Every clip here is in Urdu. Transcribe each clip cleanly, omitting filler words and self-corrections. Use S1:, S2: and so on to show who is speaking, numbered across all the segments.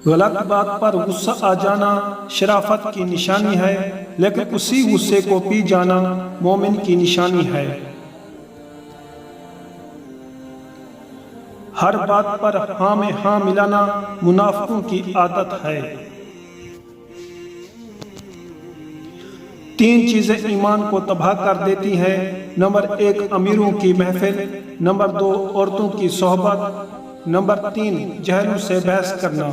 S1: غلط بات پر غصہ آ جانا شرافت کی نشانی ہے، لیکن اسی غصے کو پی جانا مومن کی نشانی ہے۔ ہر بات پر ہاں میں ہاں ملانا منافقوں کی عادت ہے۔ 3 چیزیں ایمان کو تباہ کر دیتی ہیں۔ نمبر 1 امیروں کی محفل، نمبر 2 عورتوں کی صحبت، نمبر 3 جہلوں سے بحث کرنا۔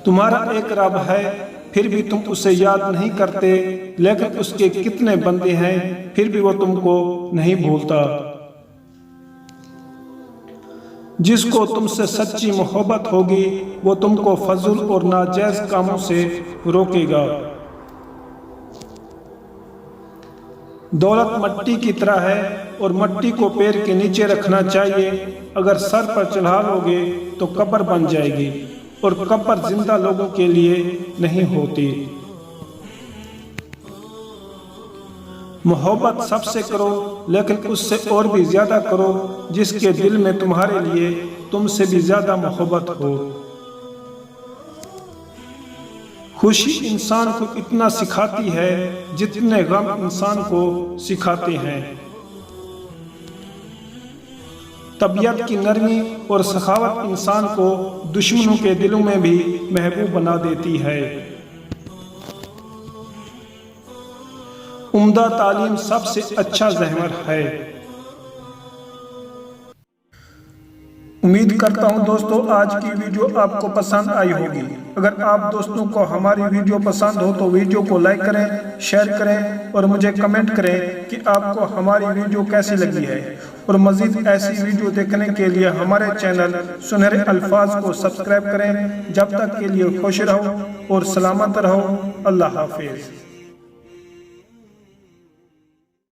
S1: تمہارا ایک رب ہے، پھر بھی تم اسے یاد نہیں کرتے، لیکن اس کے کتنے بندے ہیں، پھر بھی وہ تم کو نہیں بھولتا۔ جس کو تم سے سچی محبت ہوگی وہ تم کو فضول اور ناجائز کاموں سے روکے گا۔ دولت مٹی کی طرح ہے اور مٹی کو پیر کے نیچے رکھنا چاہیے، اگر سر پر چڑھا لوگے تو قبر بن جائے گی، اور قبر زندہ لوگوں کے لیے نہیں ہوتی۔ محبت سب سے کرو، لیکن اس سے اور بھی زیادہ کرو جس کے دل میں تمہارے لیے تم سے بھی زیادہ محبت ہو۔ خوشی انسان کو اتنا سکھاتی ہے جتنے غم انسان کو سکھاتے ہیں۔ طبیعت کی نرمی اور سخاوت انسان کو دشمنوں کے دلوں میں بھی محبوب بنا دیتی ہے۔ عمدہ تعلیم سب سے اچھا زحمت ہے۔ امید کرتا ہوں دوستو آج کی ویڈیو آپ کو پسند آئی ہوگی۔ اگر آپ دوستوں کو ہماری ویڈیو پسند ہو تو ویڈیو کو لائک کریں، شیئر کریں اور مجھے کمنٹ کریں کہ آپ کو ہماری ویڈیو کیسی لگی ہے، اور مزید ایسی ویڈیو دیکھنے کے لیے ہمارے چینل سنہرے الفاظ کو سبسکرائب کریں۔ جب تک کے لیے خوش رہو اور سلامت رہو۔ اللہ حافظ۔